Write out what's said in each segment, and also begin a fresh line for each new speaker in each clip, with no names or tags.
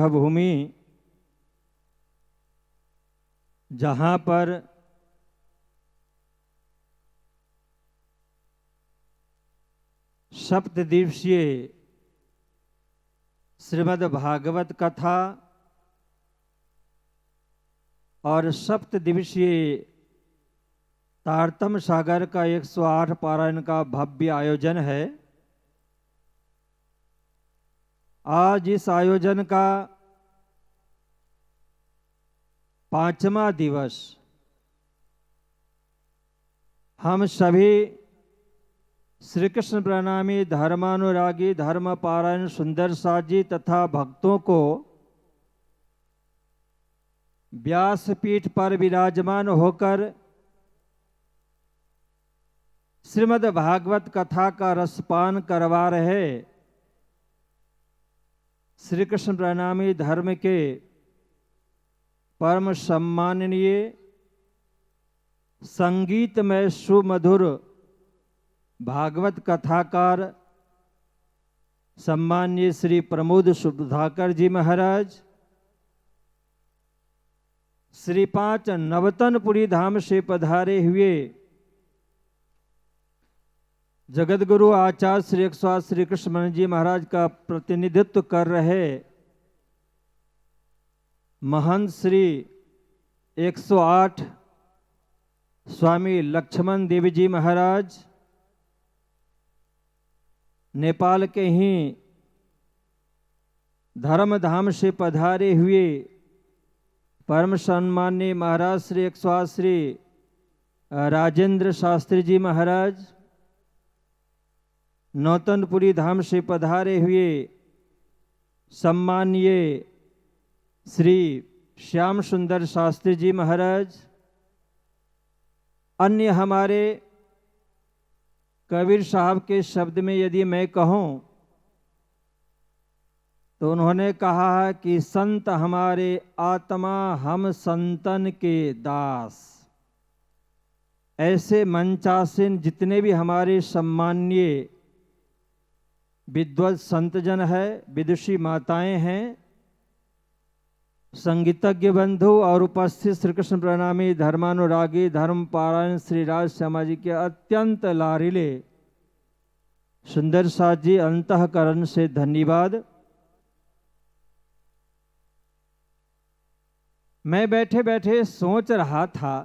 वह भूमि जहाँ पर सप्तदिवसीय श्रीमद् भागवत कथा और सप्तदिवसीय तारतम्य सागर का 108 पारायण का भव्य आयोजन है। आज इस आयोजन का 5वां दिवस हम सभी श्री कृष्ण प्रणामी धर्मानुरागी धर्म पारायण सुंदर साथ जी तथा भक्तों को व्यासपीठ पर विराजमान होकर श्रीमद् भागवत कथा का रसपान करवा रहे श्री कृष्ण प्रणामी धर्म के परम सम्माननीय संगीतमय सुमधुर भागवत कथाकार सम्माननीय श्री प्रमोद सुधाकर जी महाराज, श्री 5 नवतनपुरी धाम से पधारे हुए जगतगुरु आचार्य श्री 108 श्री कृष्ण जी महाराज का प्रतिनिधित्व कर रहे महंत श्री 108 स्वामी लक्ष्मण देव जी महाराज, नेपाल के ही धर्मधाम से पधारे हुए परम सम्माननीय महाराज श्री 108 श्री राजेंद्र शास्त्री जी महाराज, नौतनपुरी धाम से पधारे हुए सम्माननीय श्री श्याम सुंदर शास्त्री जी महाराज, अन्य हमारे कबीर साहब के शब्द में यदि मैं कहूँ तो उन्होंने कहा है कि संत हमारे आत्मा हम संतन के दास। ऐसे मंचासीन जितने भी हमारे सम्माननीय विद्वत संतजन है, विदुषी माताएं हैं, संगीतज्ञ बंधु और उपस्थित श्री कृष्ण प्रणामी धर्मानुरागी धर्म पारायण श्री राज श्यामा जी के अत्यंत लारिले सुंदर साथ जी, अंतःकरण से धन्यवाद। मैं बैठे बैठे सोच रहा था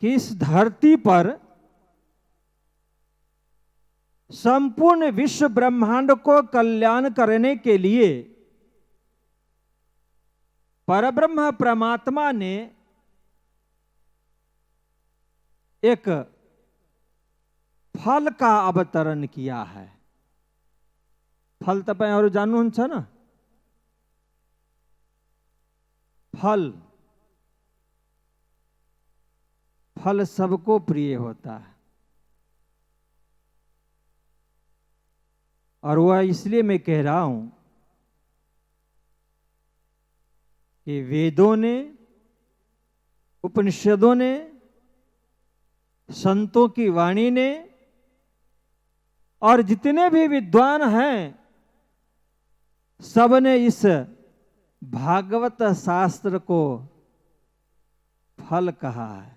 कि इस धरती पर संपूर्ण विश्व ब्रह्मांड को कल्याण करने के लिए परब्रह्म परमात्मा ने एक फल का अवतरण किया है। फल तपाईं और जान्नुहुन्छ न? फल फल सबको प्रिय होता है और वह इसलिए मैं कह रहा हूं कि वेदों ने, उपनिषदों ने, संतों की वाणी ने और जितने भी विद्वान हैं सबने इस भागवत शास्त्र को फल कहा है।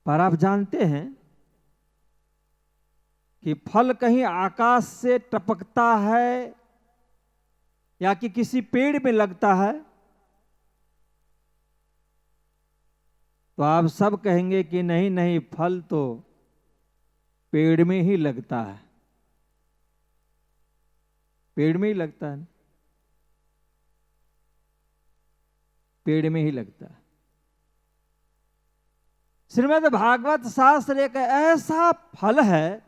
पर आप जानते हैं कि फल कहीं आकाश से टपकता है या कि किसी पेड़ में लगता है? तो आप सब कहेंगे कि नहीं नहीं, फल तो पेड़ में ही लगता है, पेड़ में ही लगता है, पेड़ में ही लगता है। श्रीमद् भागवत शास्त्र एक ऐसा फल है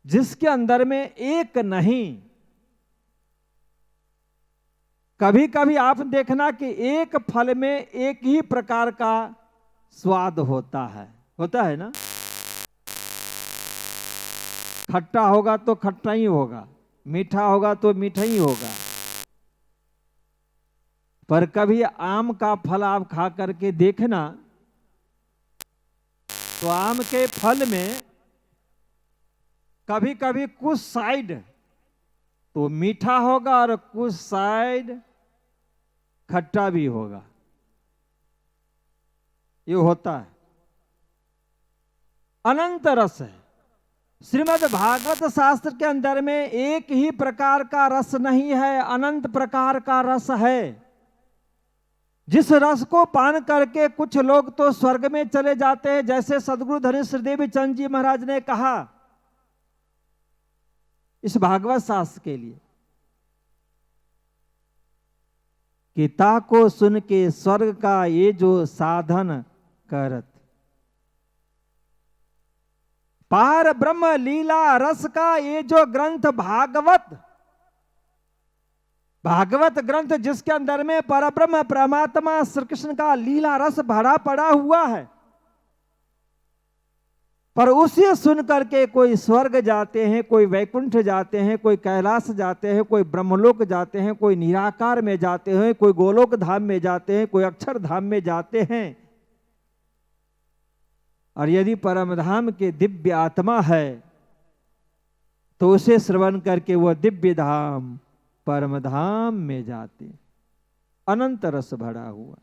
जिसके अंदर में एक नहीं, कभी कभी आप देखना कि एक फल में एक ही प्रकार का स्वाद होता है ना? खट्टा होगा तो खट्टा ही होगा, मीठा होगा तो मीठा ही होगा। पर कभी आम का फल आप खा करके देखना तो आम के फल में कभी कभी कुछ साइड तो मीठा होगा और कुछ साइड खट्टा भी होगा, ये होता है। अनंत रस है। श्रीमद् भागवत शास्त्र के अंदर में एक ही प्रकार का रस नहीं है, अनंत प्रकार का रस है। जिस रस को पान करके कुछ लोग तो स्वर्ग में चले जाते हैं, जैसे सदगुरु धनेश्वर देव चंद जी महाराज ने कहा इस भागवत शास्त्र के लिए कि ताको सुन के स्वर्ग का ये जो साधन करत, पार ब्रह्म लीला रस का ये जो ग्रंथ भागवत ग्रंथ, जिसके अंदर में परब्रह्म परमात्मा श्री कृष्ण का लीला रस भरा पड़ा हुआ है, पर उसे सुन करके कोई स्वर्ग जाते हैं, कोई वैकुंठ जाते हैं, कोई कैलाश जाते हैं, कोई ब्रह्मलोक जाते हैं, कोई निराकार में जाते हैं, कोई गोलोक धाम में जाते हैं, कोई अक्षर धाम में जाते हैं। और यदि परम धाम के दिव्य आत्मा है तो उसे श्रवण करके वह दिव्य धाम परम धाम में जाते, अनंत रस भरा हुआ।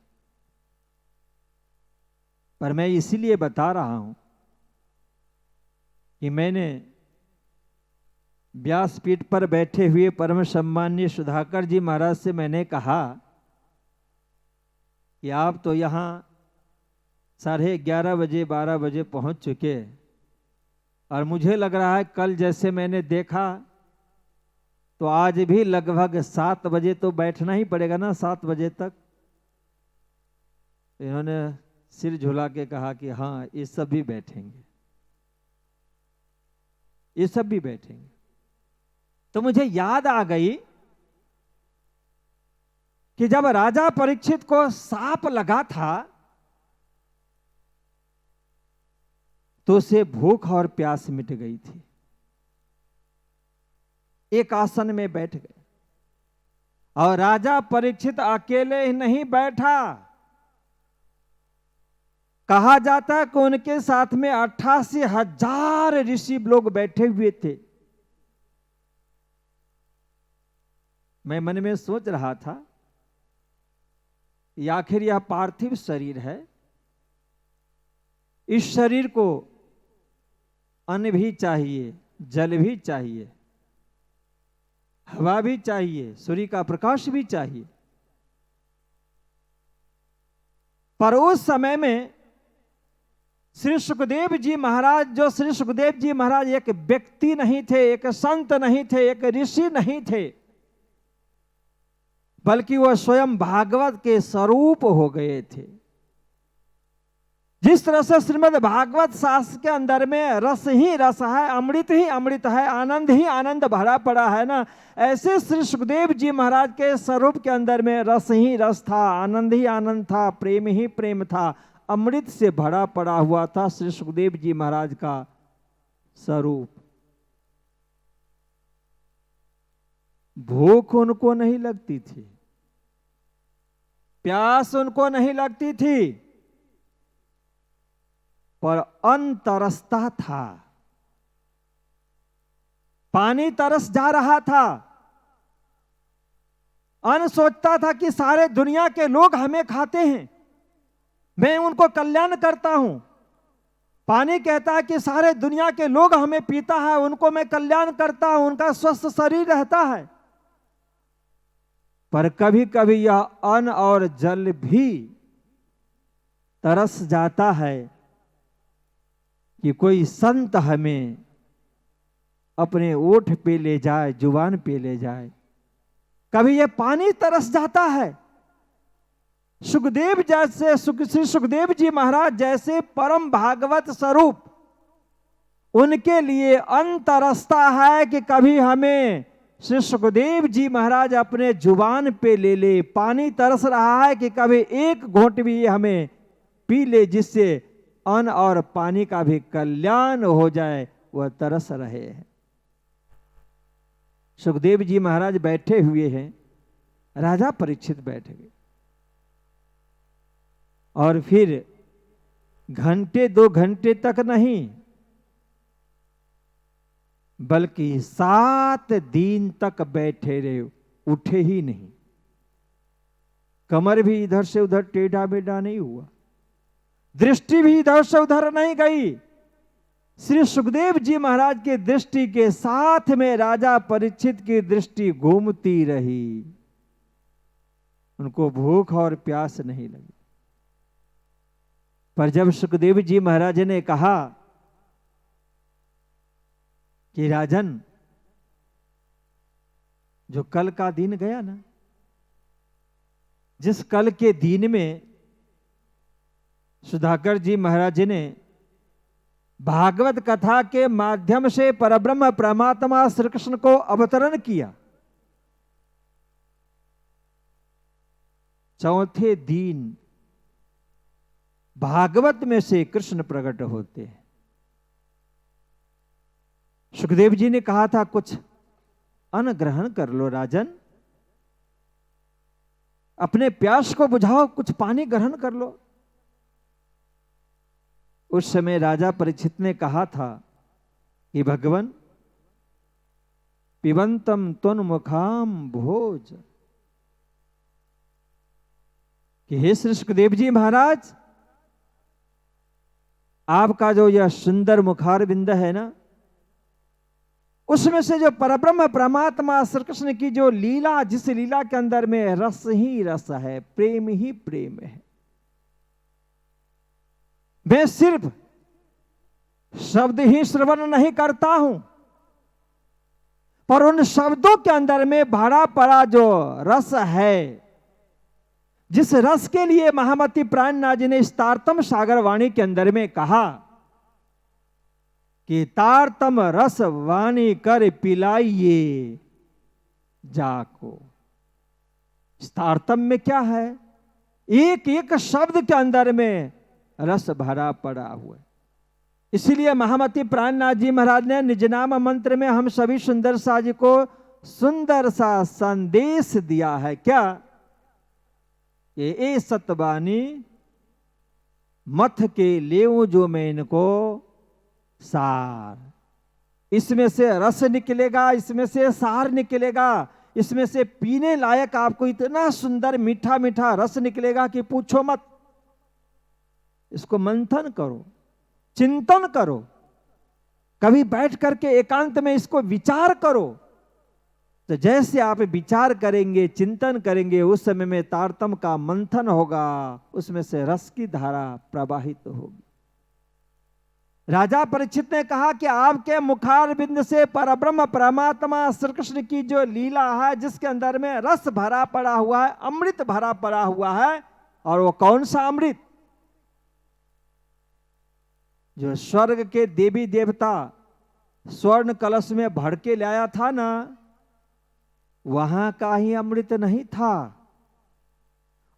पर मैं इसीलिए बता रहा हूं कि मैंने व्यासपीठ पर बैठे हुए परम सम्माननीय सुधाकर जी महाराज से मैंने कहा कि आप तो यहाँ 11:30 बजे 12 बजे पहुंच चुके, और मुझे लग रहा है कल जैसे मैंने देखा तो आज भी लगभग 7 बजे तो बैठना ही पड़ेगा ना, 7 बजे तक। इन्होंने सिर झुला के कहा कि हाँ ये सब भी बैठेंगे, ये सब भी बैठेंगे। तो मुझे याद आ गई कि जब राजा परीक्षित को सांप लगा था तो उसे भूख और प्यास मिट गई थी। एक आसन में बैठ गए, और राजा परीक्षित अकेले ही नहीं बैठा, कहा जाता है कि उनके साथ में 88,000 ऋषि लोग बैठे हुए थे। मैं मन में सोच रहा था कि आखिर यह पार्थिव शरीर है, इस शरीर को अन्न भी चाहिए, जल भी चाहिए, हवा भी चाहिए, सूर्य का प्रकाश भी चाहिए। पर उस समय में श्री सुखदेव जी महाराज, जो श्री सुखदेव जी महाराज एक व्यक्ति नहीं थे, एक संत नहीं थे, एक ऋषि नहीं थे, बल्कि वह स्वयं भागवत के स्वरूप हो गए थे। जिस तरह से श्रीमद् भागवत शास्त्र के अंदर में रस ही रस है, अमृत ही अमृत है, आनंद ही आनंद भरा पड़ा है ना, ऐसे श्री सुखदेव जी महाराज के स्वरूप के अंदर में रस ही रस था, आनंद ही आनंद था, प्रेम ही प्रेम था, अमृत से भरा पड़ा हुआ था श्री सुखदेव जी महाराज का स्वरूप। भूख उनको नहीं लगती थी, प्यास उनको नहीं लगती थी, पर अन्न तरसता था, पानी तरस जा रहा था। अन्न सोचता था कि सारे दुनिया के लोग हमें खाते हैं, मैं उनको कल्याण करता हूं। पानी कहता है कि सारे दुनिया के लोग हमें पीता है, उनको मैं कल्याण करता हूं, उनका स्वस्थ शरीर रहता है। पर कभी कभी यह अन्न और जल भी तरस जाता है कि कोई संत हमें अपने ओठ पे ले जाए, जुबान पे ले जाए। कभी यह पानी तरस जाता है। सुखदेव जैसे श्री सुखदेव जी महाराज जैसे परम भागवत स्वरूप, उनके लिए अन्न तरसता है कि कभी हमें श्री सुखदेव जी महाराज अपने जुबान पे ले ले। पानी तरस रहा है कि कभी एक घोंट भी हमें पी ले, जिससे अन्न और पानी का भी कल्याण हो जाए, वह तरस रहे हैं। सुखदेव जी महाराज बैठे हुए हैं, राजा परीक्षित बैठ गए, और फिर घंटे 2 घंटे तक नहीं, बल्कि 7 दिन तक बैठे रहे, उठे ही नहीं। कमर भी इधर से उधर टेढ़ा बेढ़ा नहीं हुआ, दृष्टि भी इधर से उधर नहीं गई। श्री सुखदेव जी महाराज की दृष्टि के साथ में राजा परीक्षित की दृष्टि घूमती रही। उनको भूख और प्यास नहीं लगी। पर जब सुखदेव जी महाराज ने कहा कि राजन, जो कल का दिन गया ना, जिस कल के दिन में सुधाकर जी महाराज ने भागवत कथा के माध्यम से परब्रह्म परमात्मा श्री कृष्ण को अवतरण किया, चौथे दिन भागवत में से कृष्ण प्रकट होते हैं। सुखदेव जी ने कहा था कुछ अन्न ग्रहण कर लो राजन, अपने प्यास को बुझाओ, कुछ पानी ग्रहण कर लो। उस समय राजा परीक्षित ने कहा था कि भगवान, पिबंतम त्वन्मुखाम भोज, कि हे श्री सुखदेव जी महाराज, आपका जो यह सुंदर मुखार बिंद है ना, उसमें से जो परब्रह्म परमात्मा श्री कृष्ण की जो लीला, जिस लीला के अंदर में रस ही रस है, प्रेम ही प्रेम है, मैं सिर्फ शब्द ही श्रवण नहीं करता हूं, पर उन शब्दों के अंदर में भरा पड़ा जो रस है, जिस रस के लिए महामती प्राणनाथ जी ने इस तारतम सागर वाणी के अंदर में कहा कि तारतम रस वाणी कर पिलाइए जाको। इस तारतम में क्या है? एक एक शब्द के अंदर में रस भरा पड़ा हुआ है। इसीलिए महामती प्राणनाथ जी महाराज ने निज नाम मंत्र में हम सभी सुंदर सा जी को सुंदर सा संदेश दिया है। क्या? ये सतबानी मथ के लेऊ जो मैं इनको सार, इसमें से रस निकलेगा, इसमें से सार निकलेगा, इसमें से पीने लायक आपको इतना सुंदर मीठा मीठा रस निकलेगा कि पूछो मत। इसको मंथन करो, चिंतन करो, कभी बैठ करके एकांत में इसको विचार करो। तो जैसे आप विचार करेंगे, चिंतन करेंगे, उस समय में तारतम का मंथन होगा, उसमें से रस की धारा प्रवाहित होगी। राजा परीक्षित ने कहा कि आपके मुखार बिंद से परब्रह्म परमात्मा श्री कृष्ण की जो लीला है, जिसके अंदर में रस भरा पड़ा हुआ है, अमृत भरा पड़ा हुआ है, और वो कौन सा अमृत? जो स्वर्ग के देवी देवता स्वर्ण कलश में भर के लाया था ना, वहां का ही अमृत नहीं था,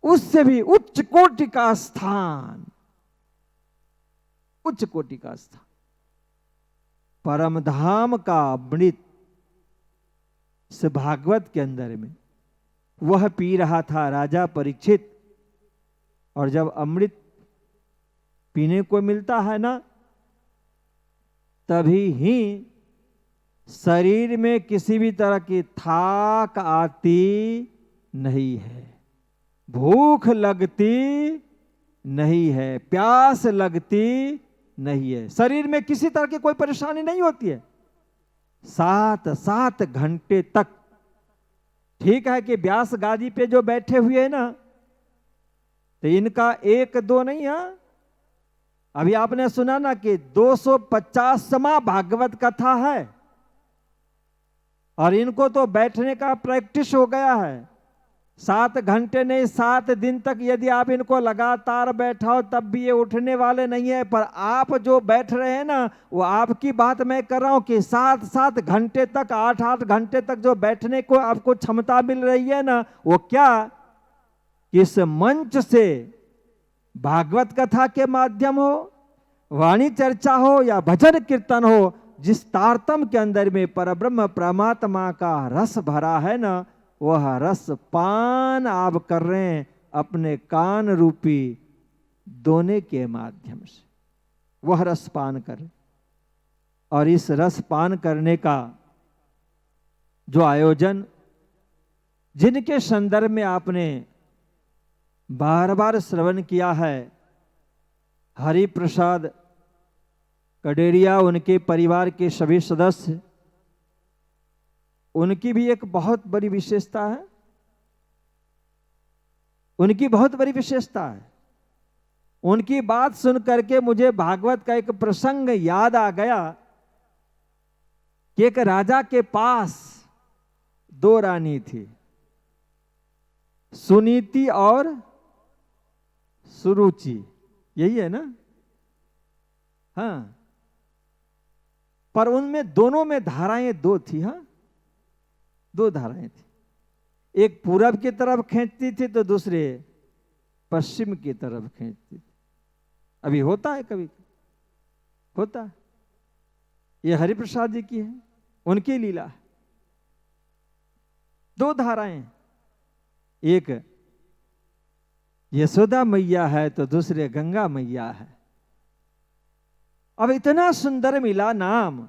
उससे भी उच्च कोटि का स्थान, उच्च कोटि का स्थान, परम धाम का अमृत इस भागवत के अंदर में वह पी रहा था राजा परीक्षित। और जब अमृत पीने को मिलता है ना, तभी ही शरीर में किसी भी तरह की थाक आती नहीं है, भूख लगती नहीं है, प्यास लगती नहीं है, शरीर में किसी तरह की कोई परेशानी नहीं होती है। 7 घंटे तक। ठीक है कि व्यास गादी पे जो बैठे हुए हैं ना, तो इनका 1-2 नहीं है। अभी आपने सुना ना कि 250वां भागवत कथा है, और इनको तो बैठने का प्रैक्टिस हो गया है। 7 घंटे नहीं, 7 दिन तक यदि आप इनको लगातार बैठाओ तब भी ये उठने वाले नहीं है। पर आप जो बैठ रहे हैं ना, वो आपकी बात मैं कर रहा हूं कि 7 घंटे तक, 8 घंटे तक जो बैठने को आपको क्षमता मिल रही है ना, वो क्या? इस मंच से भागवत कथा के माध्यम हो, वाणी चर्चा हो या भजन कीर्तन हो, जिस तारतम के अंदर में परब्रह्म परमात्मा का रस भरा है ना, वह रस पान आप कर रहे हैं अपने कान रूपी दोने के माध्यम से वह रस पान कर। और इस रस पान करने का जो आयोजन, जिनके संदर्भ में आपने बार बार श्रवण किया है, हरि प्रसाद कडेरिया, उनके परिवार के सभी सदस्य, उनकी भी एक बहुत बड़ी विशेषता है। उनकी बहुत बड़ी विशेषता है। उनकी बात सुन करके मुझे भागवत का एक प्रसंग याद आ गया कि एक राजा के पास दो रानी थी, सुनीति और सुरुचि, यही है ना? हाँ, पर उनमें दोनों में धाराएं दो थी। हाँ, दो धाराएं थी, एक पूरब की तरफ खींचती थी तो दूसरे पश्चिम की तरफ खींचती थी। अभी होता है, कभी होता है। ये हरिप्रसाद जी की है, उनकी लीला है। दो धाराएं, एक यशोदा मैया है तो दूसरे गंगा मैया है। अब इतना सुंदर मिला नाम,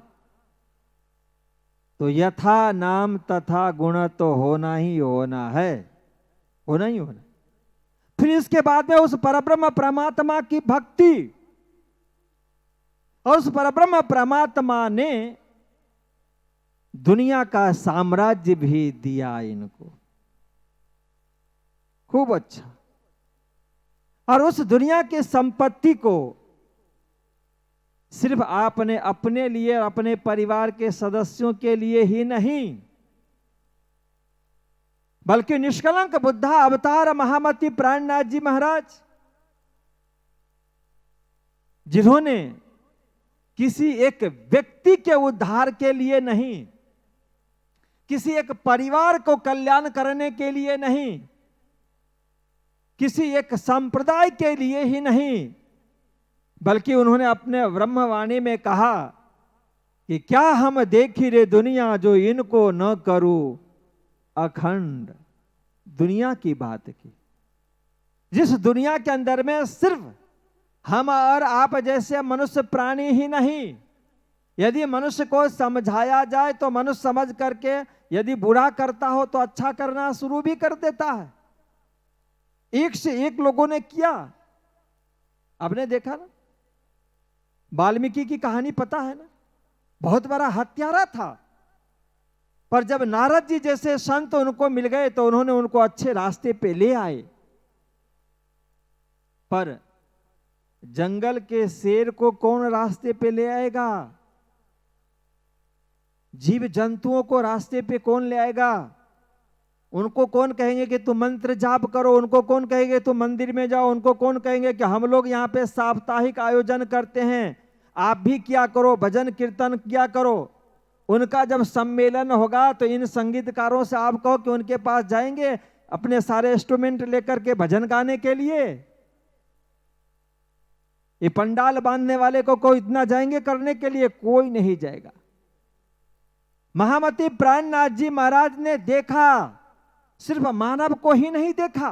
तो यथा नाम तथा गुण तो होना ही होना है, होना ही होना। फिर इसके बाद में उस परब्रह्म परमात्मा की भक्ति, और उस परब्रह्म परमात्मा ने दुनिया का साम्राज्य भी दिया इनको, खूब अच्छा। और उस दुनिया की संपत्ति को सिर्फ आपने अपने लिए, अपने परिवार के सदस्यों के लिए ही नहीं, बल्कि निष्कलंक बुद्धा अवतार महामती प्राणनाथ जी महाराज, जिन्होंने किसी एक व्यक्ति के उद्धार के लिए नहीं, किसी एक परिवार को कल्याण करने के लिए नहीं, किसी एक संप्रदाय के लिए ही नहीं, बल्कि उन्होंने अपने ब्रह्मवाणी में कहा कि क्या हम देखी रे दुनिया जो इनको न करूं अखंड। दुनिया की बात की, जिस दुनिया के अंदर में सिर्फ हम और आप जैसे मनुष्य प्राणी ही नहीं, यदि मनुष्य को समझाया जाए तो मनुष्य समझ करके यदि बुरा करता हो तो अच्छा करना शुरू भी कर देता है। एक से एक लोगों ने किया। आपने देखा ना, वाल्मीकि की कहानी पता है ना, बहुत बड़ा हत्यारा था, पर जब नारद जी जैसे संत उनको मिल गए तो उन्होंने उनको अच्छे रास्ते पे ले आए। पर जंगल के शेर को कौन रास्ते पे ले आएगा? जीव जंतुओं को रास्ते पे कौन ले आएगा? उनको कौन कहेंगे कि तुम मंत्र जाप करो? उनको कौन कहेंगे तुम मंदिर में जाओ? उनको कौन कहेंगे कि हम लोग यहाँ पे साप्ताहिक आयोजन करते हैं, आप भी किया करो, भजन कीर्तन किया करो? उनका जब सम्मेलन होगा तो इन संगीतकारों से आप कहो कि उनके पास जाएंगे अपने सारे इंस्ट्रूमेंट लेकर के भजन गाने के लिए? ये पंडाल बांधने वाले को कोई इतना जाएंगे करने के लिए? कोई नहीं जाएगा। महामती प्राणनाथ जी महाराज ने देखा, सिर्फ मानव को ही नहीं देखा,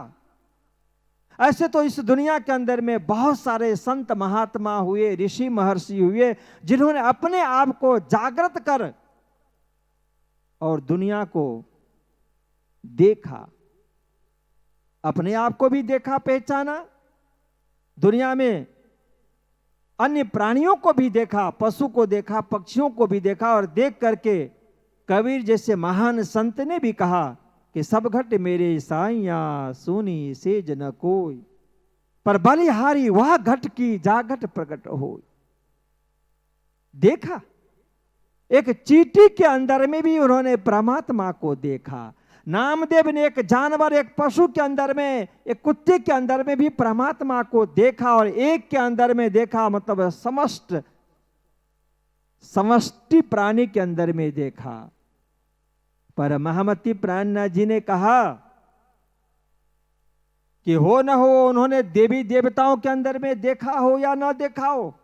ऐसे तो इस दुनिया के अंदर में बहुत सारे संत महात्मा हुए, ऋषि महर्षि हुए, जिन्होंने अपने आप को जागृत कर और दुनिया को देखा, अपने आप को भी देखा, पहचाना, दुनिया में अन्य प्राणियों को भी देखा, पशु को देखा, पक्षियों को भी देखा, और देख करके कबीर जैसे महान संत ने भी कहा कि सब घट मेरे साइया सुनी सेज न कोई, पर बलिहारी वह घट की जागट प्रकट हो। देखा, एक चींटी के अंदर में भी उन्होंने परमात्मा को देखा। नामदेव ने एक जानवर, एक पशु के अंदर में, एक कुत्ते के अंदर में भी परमात्मा को देखा, और एक के अंदर में देखा मतलब समष्टि प्राणी के अंदर में देखा। पर महामती प्राणनाथ जी ने कहा कि हो न हो, उन्होंने देवी देवताओं के अंदर में देखा हो या ना देखा हो,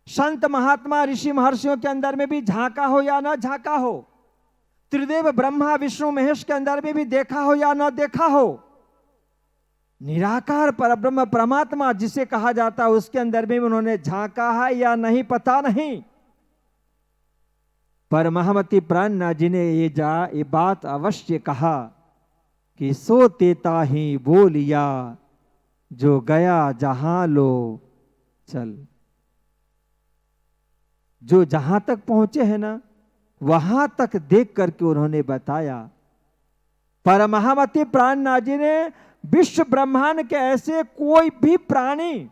संत महात्मा ऋषि महर्षियों के अंदर में भी झांका हो या ना झांका हो, त्रिदेव ब्रह्मा विष्णु महेश के अंदर में भी देखा हो या ना देखा हो, निराकार परब्रह्म परमात्मा जिसे कहा जाता है उसके अंदर में उन्होंने झांका है या नहीं पता नहीं, पर महामती प्राणनाथ जी ने ये बात अवश्य कहा कि सो तेता ही बोलिया जो गया जहां लो चल। जो जहां तक पहुंचे हैं ना वहां तक देख करके उन्होंने बताया। पर महामती प्राणनाथ जी ने विश्व ब्रह्मांड के ऐसे कोई भी प्राणी,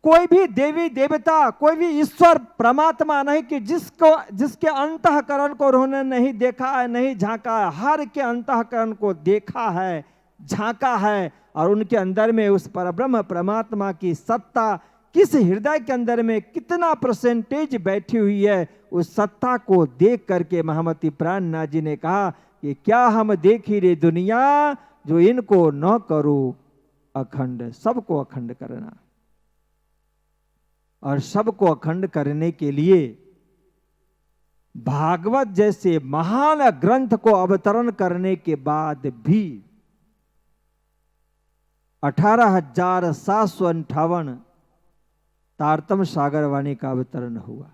कोई भी देवी देवता, कोई भी ईश्वर परमात्मा नहीं कि जिसके अंतःकरण को उन्होंने नहीं देखा है, नहीं झांका है। हर के अंतःकरण को देखा है, झांका है, और उनके अंदर में उस परब्रह्म परमात्मा की सत्ता किस हृदय के अंदर में कितना परसेंटेज बैठी हुई है, उस सत्ता को देख करके महामती प्राणनाथ जी ने कहा कि क्या हम देखी रे दुनिया जो इनको न करो अखंड। सबको अखंड करना, और सबको अखंड करने के लिए भागवत जैसे महान ग्रंथ को अवतरण करने के बाद भी 18,758 तारतम सागर वाणी का अवतरण हुआ।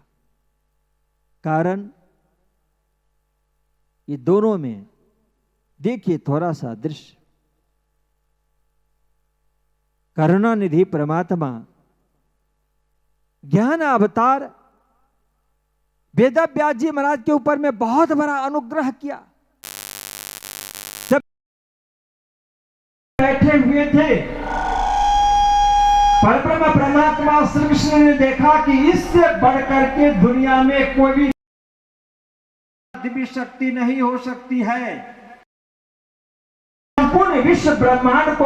कारण ये दोनों में देखिए थोड़ा सा दृश्य। करुणानिधि परमात्मा ज्ञान अवतार वेदव्यास जी महाराज के ऊपर में बहुत बड़ा अनुग्रह किया। जब बैठे हुए थे परब्रह्म परमात्मा श्री कृष्ण ने देखा कि इससे बढ़कर के दुनिया में कोई भी दिव्य शक्ति नहीं हो सकती है। संपूर्ण विश्व ब्रह्मांड को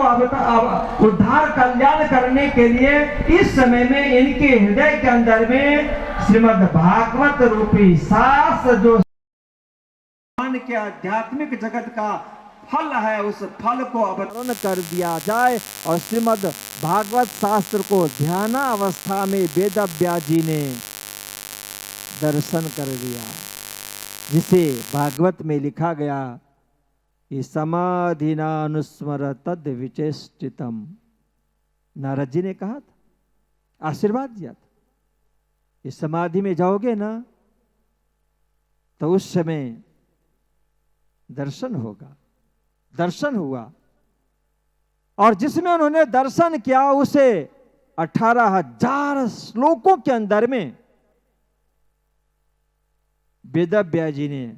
उद्धार कल्याण करने के लिए इस समय में इनके हृदय के अंदर में श्रीमद् भागवत रूपी शास्त्र जो के आध्यात्मिक जगत का फल है, उस फल को अवतरण कर दिया जाए। और श्रीमद् भागवत शास्त्र को ध्याना अवस्था में वेदव्यास जी ने दर्शन कर दिया, जिसे भागवत में लिखा गया कि समाधिना अनुस्मर तद विचेष्टितम। नारद जी ने कहा था, आशीर्वाद दिया था, इस समाधि में जाओगे ना तो उस समय दर्शन होगा। दर्शन हुआ, और जिसमें उन्होंने दर्शन किया उसे 18,000 श्लोकों के अंदर में वेदव्यास जी ने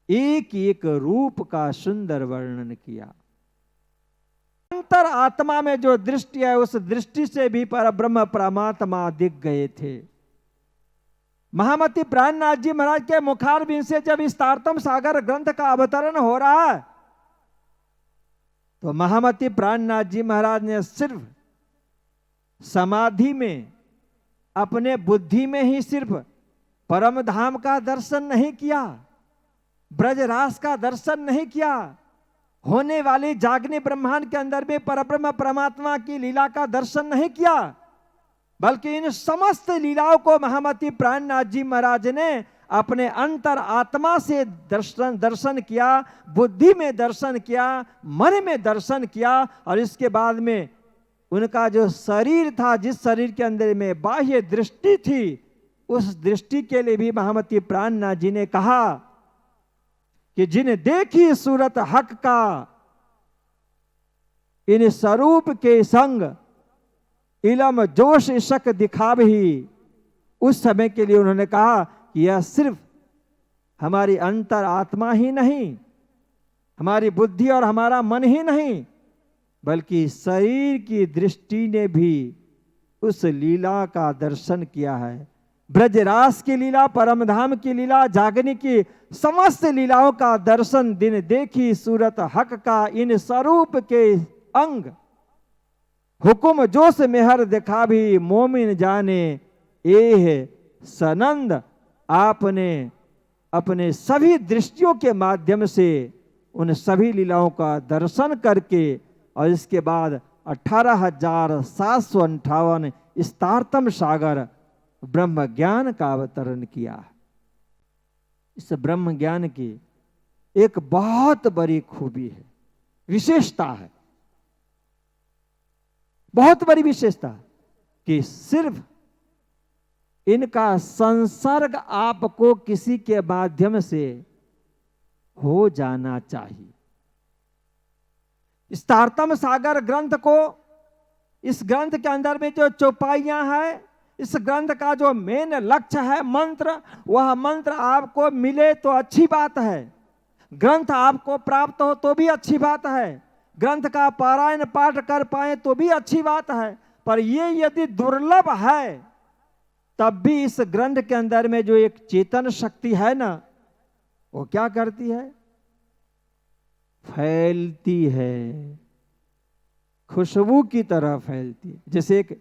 एक एक रूप का सुंदर वर्णन किया। अंतर आत्मा में जो दृष्टि है उस दृष्टि से भी परब्रह्म परमात्मा दिख गए थे। महामती प्राणनाथ जी महाराज के मुखारबिंद से जब इस तारतम सागर ग्रंथ का अवतरण हो रहा है तो महामती प्राणनाथ जी महाराज ने सिर्फ समाधि में अपने बुद्धि में ही सिर्फ परम धाम का दर्शन नहीं किया, ब्रजरास का दर्शन नहीं किया, होने वाली जागने ब्रह्मांड के अंदर में परब्रह्म परमात्मा की लीला का दर्शन नहीं किया, बल्कि इन समस्त लीलाओं को महामती प्राणनाथ जी महाराज ने अपने अंतर आत्मा से दर्शन किया, बुद्धि में दर्शन किया, मन में दर्शन किया। और इसके बाद में उनका जो शरीर था, जिस शरीर के अंदर में बाह्य दृष्टि थी, उस दृष्टि के लिए भी महामती प्राणनाथ जी ने कहा कि जिन देखी सूरत हक का इन स्वरूप के संग इलम जोश शक दिखा भी। उस समय के लिए उन्होंने कहा कि यह सिर्फ हमारी अंतर आत्मा ही नहीं, हमारी बुद्धि और हमारा मन ही नहीं, बल्कि शरीर की दृष्टि ने भी उस लीला का दर्शन किया है। ब्रजरास की लीला, परमधाम की लीला, जागने की समस्त लीलाओं का दर्शन दिन देखी सूरत हक का इन स्वरूप के अंग हुकुम जोश मेहर दिखा भी मोमिन जाने एह सनंद। आपने अपने सभी दृष्टियों के माध्यम से उन सभी लीलाओं का दर्शन करके और इसके बाद 18,758 इस तारतम सागर ब्रह्म ज्ञान का अवतरण किया। इस ब्रह्म ज्ञान की एक बहुत बड़ी खूबी है, विशेषता है। बहुत बड़ी विशेषता कि सिर्फ इनका संसर्ग आपको किसी के माध्यम से हो जाना चाहिए। इस तारतम्य सागर ग्रंथ को, इस ग्रंथ के अंदर में जो चौपाइयां हैं, इस ग्रंथ का जो मेन लक्ष्य है मंत्र, वह मंत्र आपको मिले तो अच्छी बात है, ग्रंथ आपको प्राप्त हो तो भी अच्छी बात है, ग्रंथ का पारायण पाठ कर पाए तो भी अच्छी बात है। पर ये यदि दुर्लभ है तब भी इस ग्रंथ के अंदर में जो एक चेतन शक्ति है ना, वो क्या करती है? फैलती है, खुशबू की तरह फैलती है। जैसे एक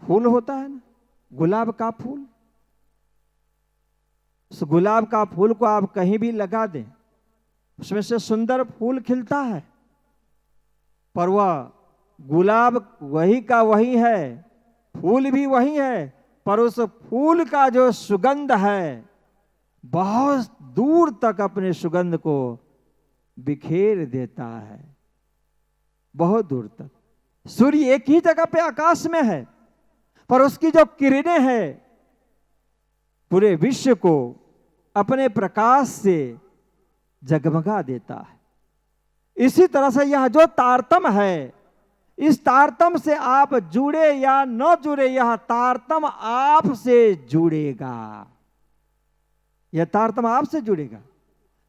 फूल होता है ना, गुलाब का फूल, उस गुलाब का फूल को आप कहीं भी लगा दें, उसमें से सुंदर फूल खिलता है, पर वह गुलाब वही का वही है, फूल भी वही है, पर उस फूल का जो सुगंध है बहुत दूर तक अपने सुगंध को बिखेर देता है, बहुत दूर तक। सूर्य एक ही जगह पे आकाश में है, पर उसकी जो किरणें हैं पूरे विश्व को अपने प्रकाश से जगमगा देता है। इसी तरह से यह जो तारतम्य है, इस तारतम्य से आप जुड़े या न जुड़े, यह तारतम्य आपसे जुड़ेगा, यह तारतम्य आपसे जुड़ेगा।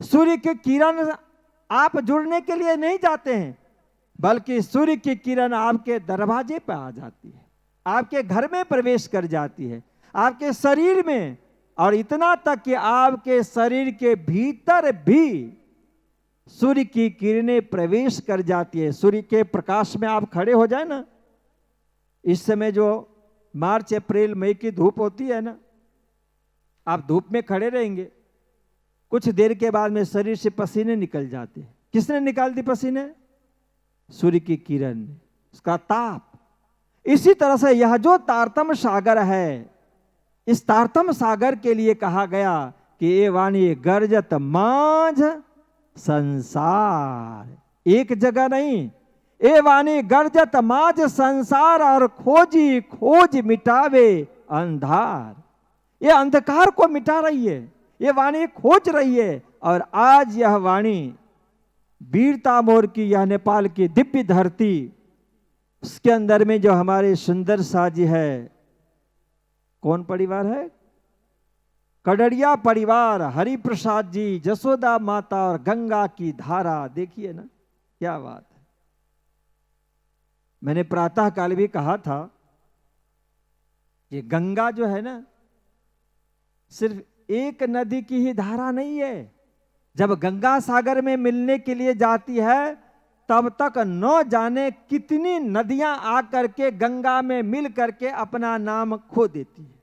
सूर्य की किरण आप जुड़ने के लिए नहीं जाते हैं, बल्कि सूर्य की किरण आपके दरवाजे पर आ जाती है, आपके घर में प्रवेश कर जाती है, आपके शरीर में, और इतना तक कि आपके शरीर के भीतर भी सूर्य की किरणें प्रवेश कर जाती है। सूर्य के प्रकाश में आप खड़े हो जाए ना, इस समय जो मार्च अप्रैल मई की धूप होती है ना, आप धूप में खड़े रहेंगे, कुछ देर के बाद में शरीर से पसीने निकल जाते हैं। किसने निकाल दी पसीने? सूर्य की किरण ने, उसका ताप। इसी तरह से यह जो तारतम्य सागर है, इस तारतम्य सागर के लिए कहा गया कि ये वाणी गर्जत मांझ संसार। एक जगह नहीं, ए वाणी गर्जत मांझ संसार, और खोजी खोज मिटावे अंधार। ये अंधकार को मिटा रही है, ये वाणी खोज रही है। और आज यह वाणी वीरता मोर की, यह नेपाल की दिव्य धरती, उसके अंदर में जो हमारे सुंदर साजी है, कौन परिवार है? कड़रिया परिवार, हरिप्रसाद जी, जसोदा माता और गंगा की धारा। देखिए ना क्या बात है। मैंने प्रातः काल भी कहा था कि गंगा जो है ना, सिर्फ एक नदी की ही धारा नहीं है। जब गंगा सागर में मिलने के लिए जाती है, तब तक न जाने कितनी नदियां आकर के गंगा में मिल करके अपना नाम खो देती है।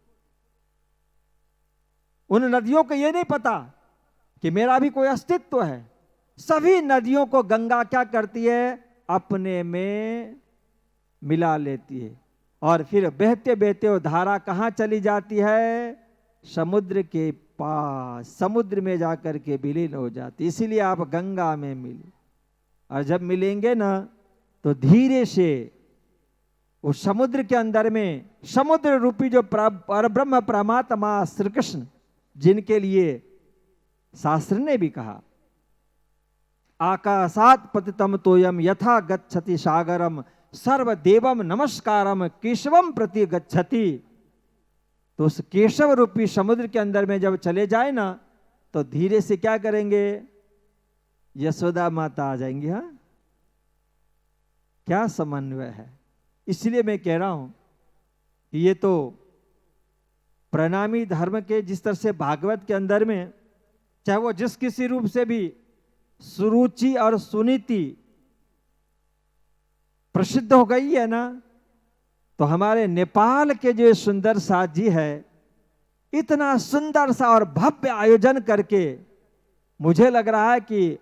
उन नदियों को यह नहीं पता कि मेरा भी कोई अस्तित्व है। सभी नदियों को गंगा क्या करती है? अपने में मिला लेती है, और फिर बहते बहते वो धारा कहां चली जाती है? समुद्र के पास, समुद्र में जाकर के विलीन हो जाती। इसीलिए आप गंगा में मिले, और जब मिलेंगे ना तो धीरे से उस समुद्र के अंदर में, समुद्र रूपी जो परब्रह्म परमात्मा श्री कृष्ण, जिनके लिए शास्त्र ने भी कहा आकाशात पतितम तोयम यथा गच्छति सागरम सर्वदेवम नमस्कारम केशवम प्रति गच्छति। तो उस केशव रूपी समुद्र के अंदर में जब चले जाए ना, तो धीरे से क्या करेंगे? यशोदा माता आ जाएंगी। हाँ, क्या समन्वय है। इसलिए मैं कह रहा हूं कि ये तो प्रणामी धर्म के, जिस तरह से भागवत के अंदर में, चाहे वो जिस किसी रूप से भी सुरुचि और सुनीति प्रसिद्ध हो गई है ना, तो हमारे नेपाल के जो सुंदर साथ जी है, इतना सुंदर सा और भव्य आयोजन करके, मुझे लग रहा है कि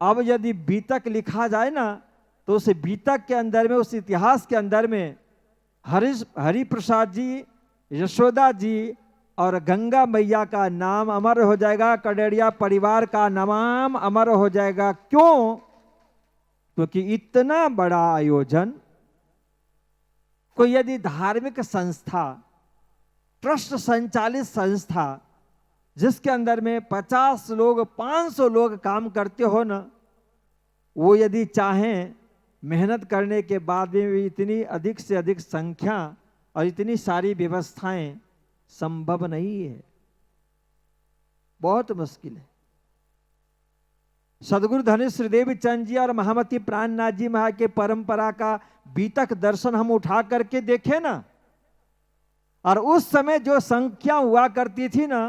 अब यदि बीतक लिखा जाए ना, तो उस बीतक के अंदर में, उस इतिहास के अंदर में हरिप्रसाद जी, यशोदा जी और गंगा मैया का नाम अमर हो जाएगा, कड़रिया परिवार का नाम अमर हो जाएगा। क्यों? क्योंकि इतना बड़ा आयोजन कोई यदि धार्मिक संस्था, ट्रस्ट संचालित संस्था, जिसके अंदर में 50 लोग 500 लोग काम करते हो ना, वो यदि चाहें मेहनत करने के बाद में भी इतनी अधिक से अधिक संख्या और इतनी सारी व्यवस्थाएं संभव नहीं है, बहुत मुश्किल है। सदगुरु धनेश्वर देव चंद जी और महामती प्राणनाथ जी महाराज के परंपरा का बीतक दर्शन हम उठा करके देखे ना, और उस समय जो संख्या हुआ करती थी ना,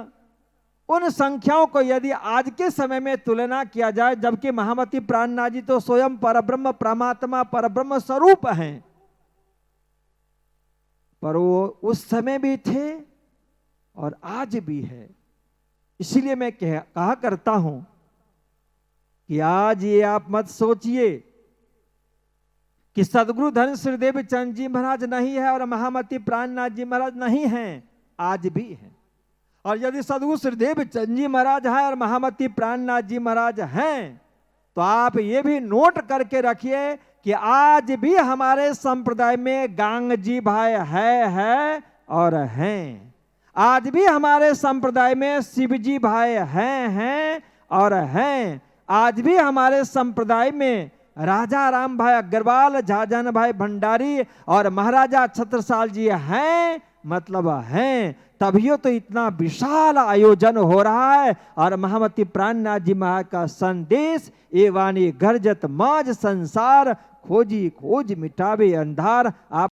उन संख्याओं को यदि आज के समय में तुलना किया जाए, जबकि महामती प्राणनाथ जी तो स्वयं परब्रह्म परमात्मा परब्रह्म स्वरूप हैं, पर वो उस समय भी थे और आज भी है। इसीलिए मैं कहा करता हूं कि आज ये आप मत सोचिए कि सदगुरु धनेश्वर देव चंद जी महाराज नहीं है और महामती प्राणनाथ जी महाराज नहीं हैं, आज भी हैं। और यदि सदगुरु श्रीदेव चंद जी महाराज हैं और महामती प्राणनाथ जी महाराज हैं, तो आप ये भी नोट करके रखिए कि आज भी हमारे संप्रदाय में गांग जी भाई है और हैं। आज भी हमारे संप्रदाय में शिवजी भाई हैं और हैं। आज भी हमारे संप्रदाय में राजा राम भाई अग्रवाल, झाजन भाई भंडारी और महाराजा छत्रसाल जी हैं, मतलब हैं। तभियो तो इतना विशाल आयोजन हो रहा है। और महामती प्राणनाथ जी महाराज का संदेश, ए वाणी गर्जत माज संसार, खोजी खोज मिटावे अंधार। आप